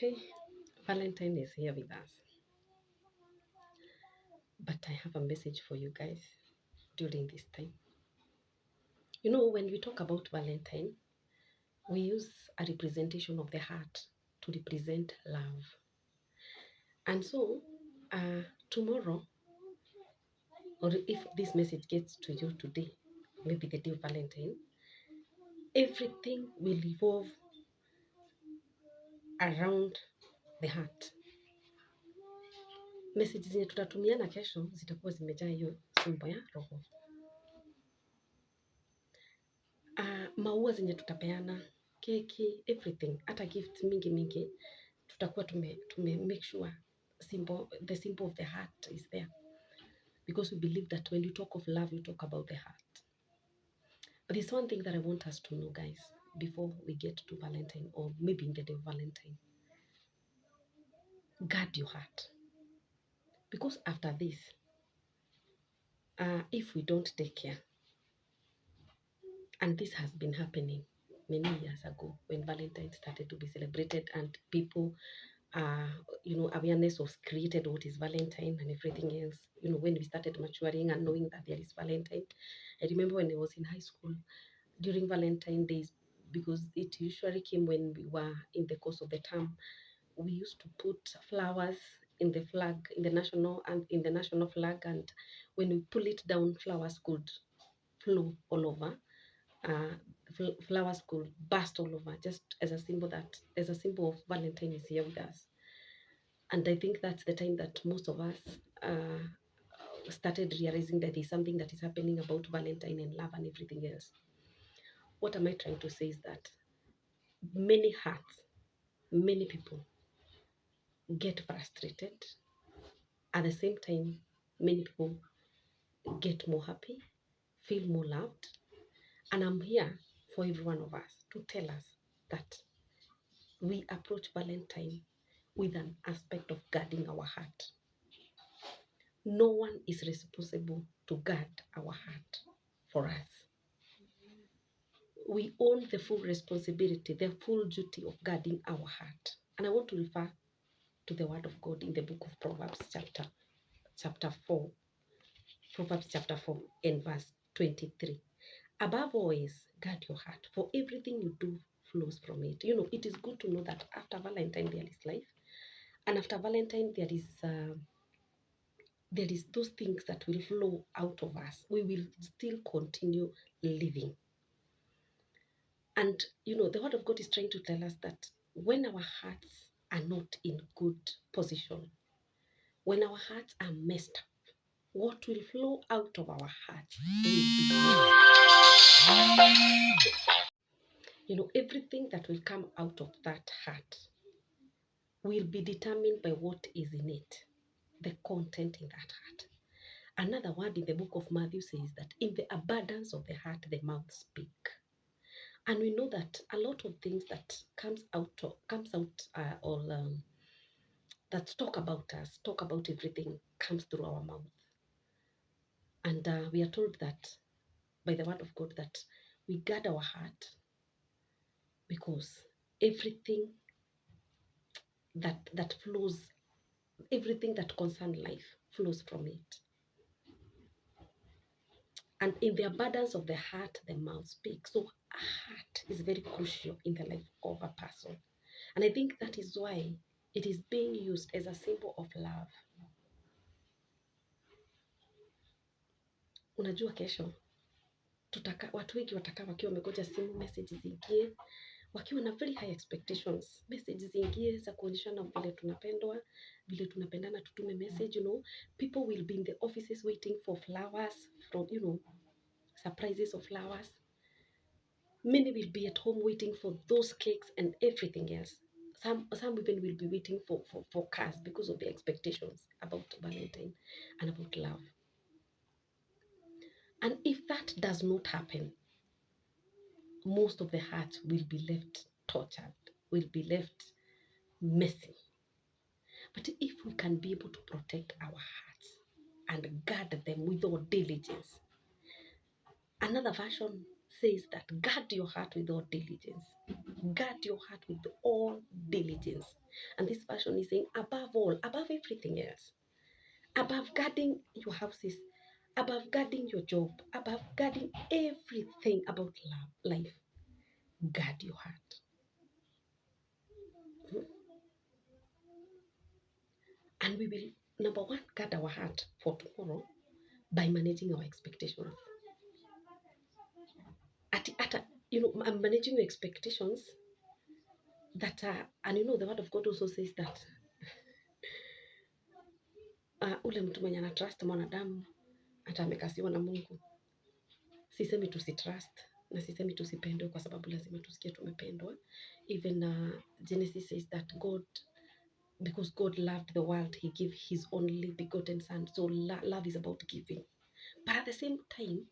Hey, Valentine is here with us. But I have a message for you guys during this time. You know, when we talk about Valentine, we use a representation of the heart to represent love. And so, tomorrow, or if this message gets to you today, maybe the day of Valentine, everything will evolve around the heart. Message zenye tutatumiana kesho zitakuwa zimejaa hiyo simbo ya roho. Maua zenye tutapeana, keki, everything, hata gift mingi tutakuwa tume make sure the symbol of the heart is there, because we believe that when you talk of love you talk about the heart. But there's one thing that I want us to know, guys, before we get to Valentine, or maybe in the day of Valentine. Guard your heart, because after this, if we don't take care, and this has been happening many years ago when Valentine started to be celebrated and people, awareness was created what is Valentine and everything else. When we started maturing and knowing that there is Valentine. I remember when I was in high school during Valentine days, because it usually came when we were in the course of the term, we used to put flowers in the flag, in the national flag, and when we pull it down, flowers could flow all over. Flowers could burst all over, just as a symbol of Valentine is here with us. And I think that's the time that most of us started realizing that there's something that is happening about Valentine and love and everything else. What am I trying to say is that many hearts, many people get frustrated. At the same time, many people get more happy, feel more loved. And I'm here for every one of us to tell us that we approach Valentine with an aspect of guarding our heart. No one is responsible to guard our heart for us. We own the full responsibility, the full duty of guarding our heart. And I want to refer to the word of God in the book of Proverbs chapter 4. Proverbs chapter 4 and verse 23. Above always, guard your heart, for everything you do flows from it. It is good to know that after Valentine there is life, and after Valentine there is those things that will flow out of us. We will still continue living. And the word of God is trying to tell us that when our hearts are not in good position, when our hearts are messed up, what will flow out of our hearts will be everything that will come out of that heart will be determined by what is in it, the content in that heart. Another word in the book of Matthew says that in the abundance of the heart, the mouth speak. And we know that a lot of things that that talk about us, talk about everything, comes through our mouth. And we are told that by the word of God that we guard our heart, because everything that flows, everything that concerns life flows from it. And in the abundance of the heart, the mouth speaks. So a heart is very crucial in the life of a person. And I think that is why it is being used as a symbol of love. Unajua kesho, watu wengi watakaa wakiwa wamegoja simu message ziingie, wakiwa na very high expectations. Message ziingie za kuonyeshana vile tunapendwa, vile tunapendana, tutume message, People will be in the offices waiting for flowers, from, surprises of flowers. Many will be at home waiting for those cakes and everything else. Some even will be waiting for cars because of their expectations about Valentine and about love. And if that does not happen, most of the hearts will be left tortured, will be left messy. But if we can be able to protect our hearts and guard them with all diligence, another version says that guard your heart with all diligence. Guard your heart with all diligence. And this version is saying, above all, above everything else, above guarding your houses, above guarding your job, above guarding everything about life, guard your heart. And we will, number one, guard our heart for tomorrow by managing our expectations. I'm managing your expectations that are, and the word of God also says that ule mtu mwenye anatrust mwanadamu hata amekasiwa na Mungu. Sisemi tusitrust na sisemi tusipendwe, kwa sababu lazima tusikie tumependwa. Even Genesis says that because God loved the world, he gave his only begotten son. So love is about giving. But at the same time,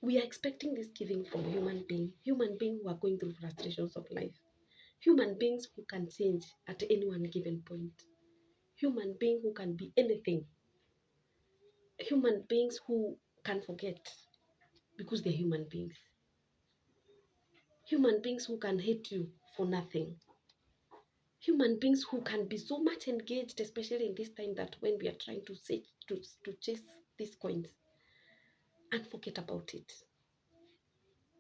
we are expecting this giving from human beings who are going through frustrations of life, human beings who can change at any one given point, human beings who can be anything, human beings who can forget because they're human beings, human beings who can hate you for nothing, human beings who can be so much engaged, especially in this time that when we are trying to chase these coins and forget about it.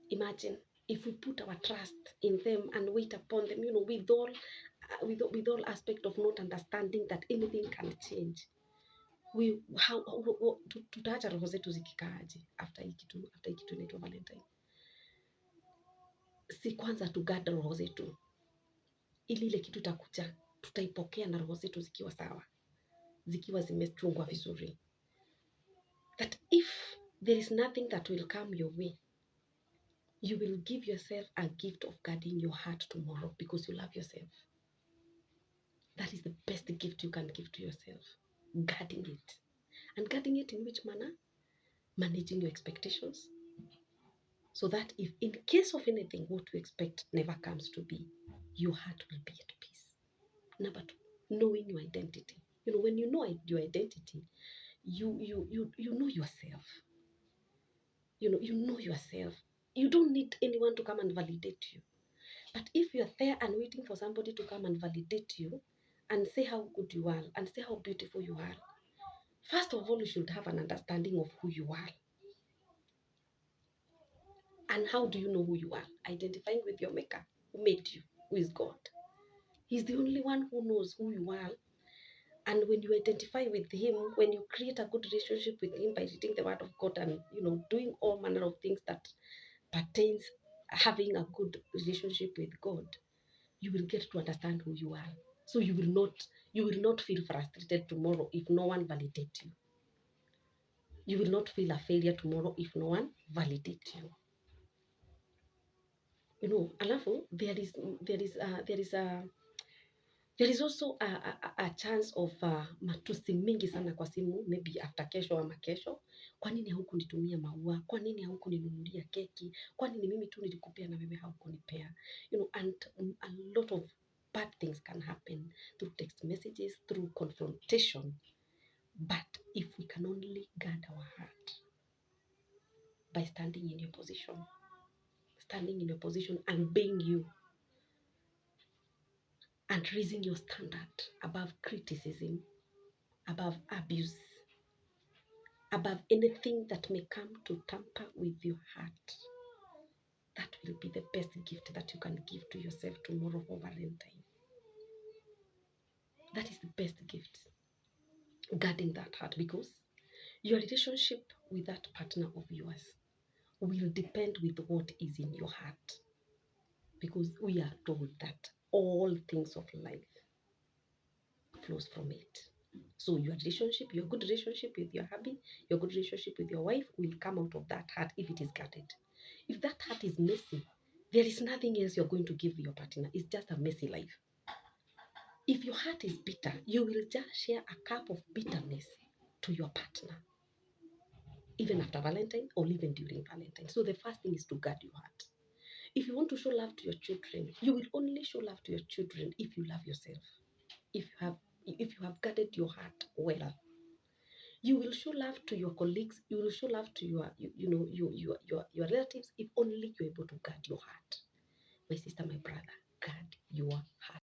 Imagine if we put our trust in them and wait upon them, with all aspect of not understanding that anything can change. Tutaacha roho zetu zikikaaje after hii kitu inaitwa Valentine? Si kwanza tugada roho zetu, ili ile kitu itakuja tutaipokea na roho zetu zikiwa sawa, zikiwa zimechungwa vizuri, that if there is nothing that will come your way, you will give yourself a gift of guarding your heart tomorrow because you love yourself. That is the best gift you can give to yourself, guarding it. And guarding it in which manner? Managing your expectations, so that if in case of anything what you expect never comes to be, your heart will be at peace. Number two, knowing your identity. When you know your identity, you know yourself. You know yourself. You don't need anyone to come and validate you. But if you're there and waiting for somebody to come and validate you and say how good you are and say how beautiful you are, first of all, you should have an understanding of who you are. And how do you know who you are? Identifying with your maker who made you, who is God. He's the only one who knows who you are. And when you identify with him, when you create a good relationship with him by reading the word of God and doing all manner of things that pertains having a good relationship with God, you will get to understand who you are. So you will not feel frustrated tomorrow if no one validates you. You will not feel a failure tomorrow if no one validates you. Alafu there is also a chance of matusi mingi sana kwa simu, maybe after kesho ama kesho. Kwa nini haukunitumia maua? Kwa nini haukuninunulia keki? Kwa nini mimi tu nilikupea na wewe haukunipea? And a lot of bad things can happen through text messages, through confrontation. But if we can only guard our heart by standing in your position and being you, and raising your standard above criticism, above abuse, above anything that may come to tamper with your heart, that will be the best gift that you can give to yourself tomorrow for Valentine. That is the best gift, guarding that heart, because your relationship with that partner of yours will depend with what is in your heart, because we are told that all things of life flows from it. So your good relationship with your hubby, your good relationship with your wife will come out of that heart if it is guarded. If that heart is messy, there is nothing else you're going to give your partner. It's just a messy life. If your heart is bitter, you will just share a cup of bitterness to your partner, even after Valentine or even during Valentine. So the first thing is to guard your heart. If you want to show love to your children, you will only show love to your children if you love yourself. If you have guarded your heart well, You will show love to your colleagues. You will show love to your relatives if only you're able to guard your heart. My sister, my brother, guard your heart.